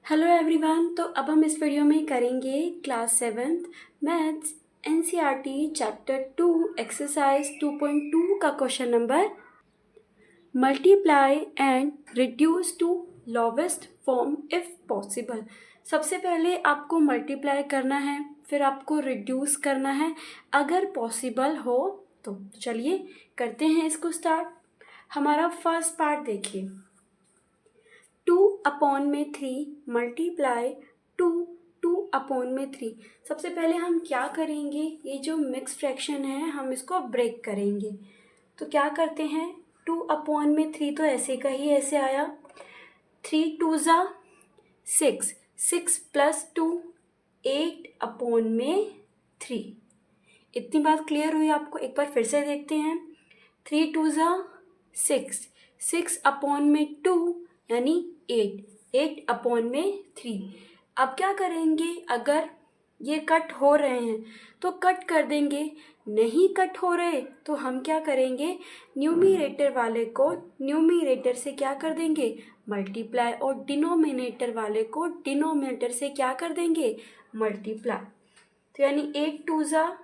Hello everyone. तो अब हम इस वीडियो में करेंगे class 7th maths NCERT chapter 2 exercise 2.2 का question number multiply and reduce to lowest form if possible. सबसे पहले आपको मल्टीप्लाई करना है, फिर आपको रिड्यूस करना है अगर पॉसिबल हो तो। चलिए करते हैं इसको स्टार्ट। हमारा फर्स्ट पार्ट देखिए, 2/3 मल्टीप्लाई 2/3। सबसे पहले हम क्या करेंगे, ये जो मिक्स फ्रैक्शन है हम इसको ब्रेक करेंगे। तो क्या करते हैं, 2/3 तो ऐसे का ही ऐसे आया, 3 2 ज़ा 6, 6 + 2 8/3। इतनी बात क्लियर हुई आपको? एक बार फिर से देखते हैं, 3 2 ज़ा 6, 6/2 यानी 8, 8/3। अब क्या करेंगे, अगर ये कट हो रहे हैं तो कट कर देंगे, नहीं कट हो रहे तो हम क्या करेंगे, न्यूमरेटर वाले को न्यूमरेटर से क्या कर देंगे, मल्टीप्लाई, और डिनोमिनेटर वाले को डिनोमिनेटर से क्या कर देंगे, मल्टीप्लाई। तो यानी 8 2 ज़ा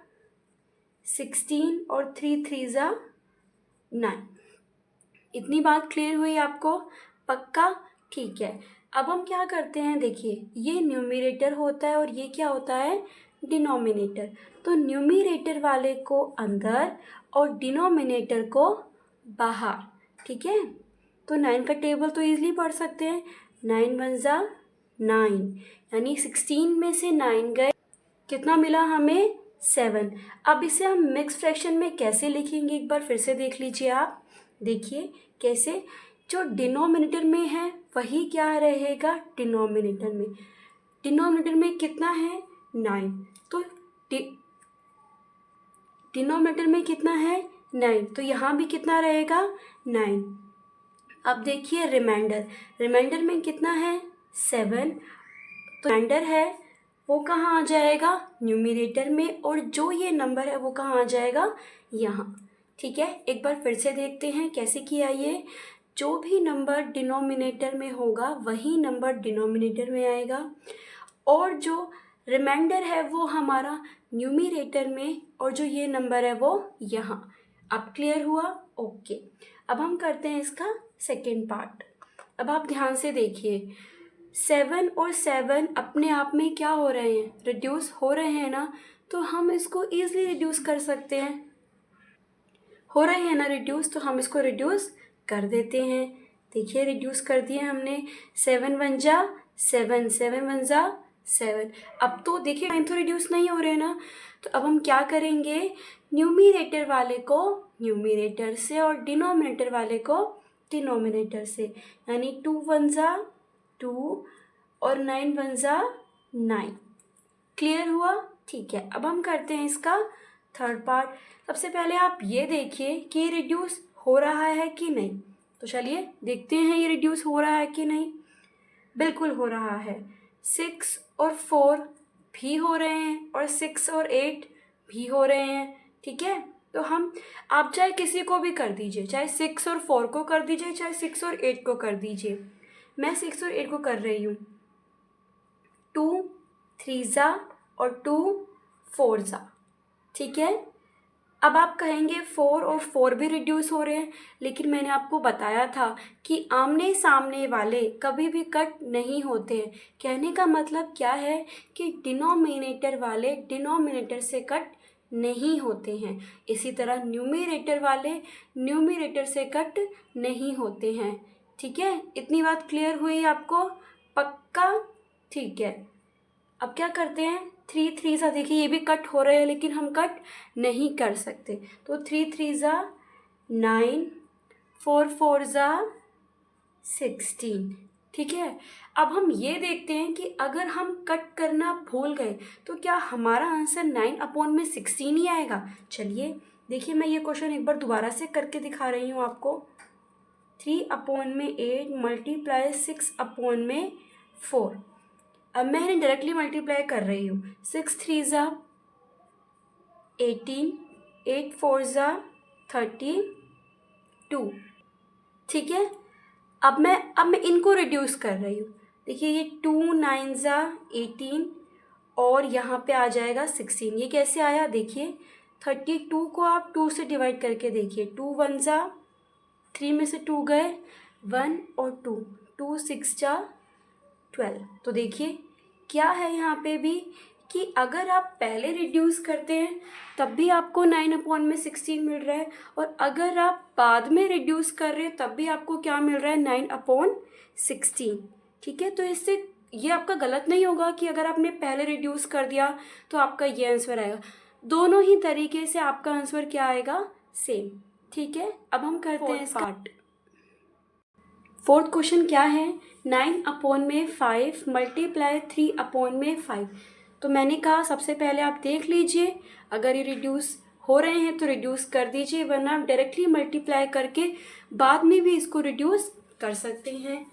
16 और 3 3 ज़ा 9। इतनी बात क्लियर हुई आपको? पक्का? ठीक है। अब हम क्या करते हैं, देखिए ये न्यूमरेटर होता है और ये क्या होता है, डिनोमिनेटर। तो न्यूमरेटर वाले को अंदर और डिनोमिनेटर को बाहर, ठीक है। तो 9 का टेबल तो ईजिली पढ़ सकते हैं, 9 1 ज़ा 9, यानी 16 में से 9 गए, कितना मिला हमें, 7। अब इसे हम मिक्स फ्रैक्शन में कैसे लिखेंगे, एक बार फिर से देख लीजिए आप। देखिए कैसे, जो डिनोमिनेटर में है वही क्या रहेगा, डिनोमिनेटर में। डिनोमिनेटर में कितना है, 9, तो डिनोमिनेटर में कितना है, 9, तो यहाँ भी कितना रहेगा, 9। अब देखिए रिमाइंडर, रिमाइंडर में कितना है, 7। तो रिमाइंडर है वो कहाँ आ जाएगा, न्यूमरेटर में, और जो ये नंबर है वो कहाँ आ जाएगा, यहाँ। ठीक है, एक बार फिर से देखते हैं कैसे किया ये। जो भी नंबर डिनोमिनेटर में होगा वही नंबर डिनोमिनेटर में आएगा, और जो रिमाइंडर है वो हमारा न्यूमरेटर में, और जो ये नंबर है वो यहाँ। अब क्लियर हुआ? ओके। अब हम करते हैं इसका सेकेंड पार्ट। अब आप ध्यान से देखिए, 7 और 7 अपने आप में क्या हो रहे हैं, रिड्यूस हो रहे हैं ना, तो हम इसको ईजिली रिड्यूस कर सकते हैं। हो रहे हैं ना रिड्यूस, तो हम इसको रिड्यूस कर देते हैं। देखिए रिड्यूस कर दिए हमने, 7 1 ज़ा 7, 7 1 ज़ा 7। अब तो देखिए 9 तो रिड्यूस नहीं हो रहे ना, तो अब हम क्या करेंगे, न्यूमरेटर वाले को न्यूमरेटर से और डिनोमिनेटर वाले को डिनोमिनेटर से, यानी 2 1 ज़ा 2 और 9 1 ज़ा 9। क्लियर हुआ? ठीक है। अब हम करते हैं इसका थर्ड पार्ट। सबसे पहले आप ये देखिए कि ये रिड्यूस हो रहा है कि नहीं। तो चलिए देखते हैं ये रिड्यूस हो रहा है कि नहीं। बिल्कुल हो रहा है, 6 और 4 भी हो रहे हैं, और 6 और 8 भी हो रहे हैं। ठीक है, तो हम, आप चाहे किसी को भी कर दीजिए, चाहे 6 और 4 को कर दीजिए, चाहे 6 और 8 को कर दीजिए। मैं 6 और 8 को कर रही हूँ, 2 3 ज़ा और 2 4 ज़ा। ठीक है। अब आप कहेंगे 4 और 4 भी रिड्यूस हो रहे हैं, लेकिन मैंने आपको बताया था कि आमने सामने वाले कभी भी कट नहीं होते हैं। कहने का मतलब क्या है कि डिनोमिनेटर वाले डिनोमिनेटर से कट नहीं होते हैं, इसी तरह न्यूमरेटर वाले न्यूमरेटर से कट नहीं होते हैं। ठीक है, इतनी बात क्लियर हुई आपको? पक्का? ठीक है। अब क्या करते हैं, 3 3 ज़ा, देखिए ये भी कट हो रहे हैं लेकिन हम कट नहीं कर सकते, तो 3 3 ज़ा 9, 4 4 ज़ा 16। ठीक है। अब हम ये देखते हैं कि अगर हम कट करना भूल गए तो क्या हमारा आंसर 9/16 ही आएगा। चलिए देखिए, मैं ये क्वेश्चन एक बार दोबारा से करके दिखा रही हूँ आपको। 3/8 मल्टीप्लाई 6/4। अब मैं इन्हें डायरेक्टली मल्टीप्लाई कर रही हूँ, 6 3 ज़ा 18, 8 4 ज़ा 32। ठीक है। अब मैं इनको रिड्यूस कर रही हूँ, देखिए ये 2 9 ज़ा 18 और यहाँ पे आ जाएगा 16। ये कैसे आया देखिए, 32 को आप 2 से डिवाइड करके देखिए, 2 1 ज़ा 3 में से 2 गए, 1 और 2, 2 6 जा 12। तो देखिए क्या है यहाँ पे भी कि अगर आप पहले रिड्यूस करते हैं तब भी आपको 9/16 मिल रहा है, और अगर आप बाद में रिड्यूस कर रहे हैं तब भी आपको क्या मिल रहा है, 9/16। ठीक है, तो इससे ये आपका गलत नहीं होगा कि अगर आपने पहले रिड्यूस कर दिया तो आपका ये आंसर आएगा। दोनों ही तरीके से आपका आंसर क्या आएगा, सेम। ठीक है, अब हम करते हैं पार्ट। फोर्थ क्वेश्चन क्या है, 9/5 मल्टीप्लाई 3/5। तो मैंने कहा सबसे पहले आप देख लीजिए, अगर ये रिड्यूस हो रहे हैं तो रिड्यूस कर दीजिए, वरना आप डायरेक्टली मल्टीप्लाई करके बाद में भी इसको रिड्यूस कर सकते हैं।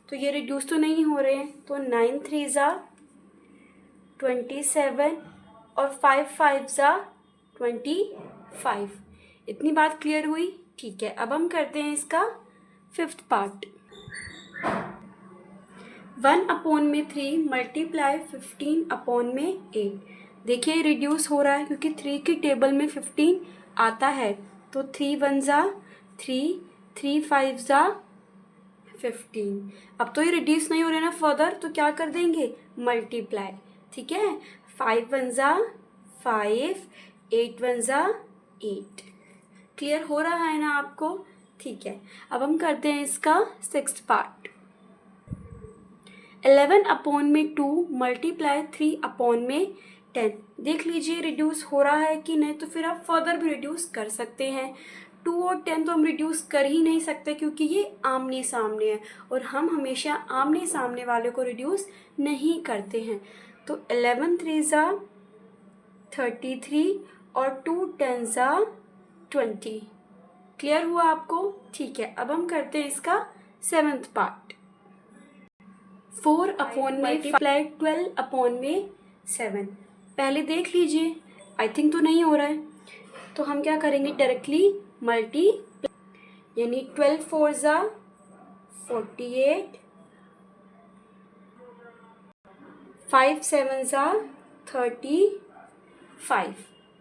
तो ये रिड्यूस तो नहीं हो रहे हैं, तो 9 3 ज़ा 27 और 5 5 ज़ा 25। इतनी बात क्लियर हुई। ठीक है, अब हम करते हैं इसका फिफ्थ पार्ट। 1/3 मल्टीप्लाई 15/8। देखिए रिड्यूस हो रहा है क्योंकि 3 की टेबल में 15 आता है, तो 3 1 ज़ा 3, 3 5 ज़ा 15। अब तो ये रिड्यूस नहीं हो रहा ना फर्दर, तो क्या कर देंगे, मल्टीप्लाई। ठीक है, 5 1 ज़ा 5, 8 1 ज़ा 8। क्लियर हो रहा है ना आपको। ठीक है, अब हम करते हैं इसका सिक्स्थ पार्ट। 11/2 मल्टीप्लाई 3/10। देख लीजिए रिड्यूस हो रहा है कि नहीं, तो फिर आप फर्दर भी रिड्यूस कर सकते हैं। 2 और 10 तो हम रिड्यूस कर ही नहीं सकते क्योंकि ये आमने सामने है, और हम हमेशा आमने सामने वाले को रिड्यूस नहीं करते हैं। तो 11 3 ज़ा 33 और 2 10 ज़ा 20। क्लियर हुआ आपको। ठीक है, अब हम करते हैं इसका सेवन्थ पार्ट। 4/मल्टीप्लाई 12/7। पहले देख लीजिए, आई थिंक तो नहीं हो रहा है, तो हम क्या करेंगे, डायरेक्टली मल्टीप्लाई, यानी 12 4 ज़ा 48, 5 7 ज़ा 35।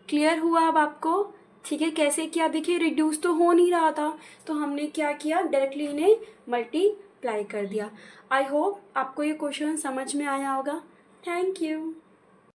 क्लियर हुआ अब आपको। ठीक है, कैसे किया देखिए, रिड्यूस तो हो नहीं रहा था, तो हमने क्या किया, डायरेक्टली इन्हें मल्टीप्लाई कर दिया। आई होप आपको ये क्वेश्चन समझ में आया होगा। Thank you.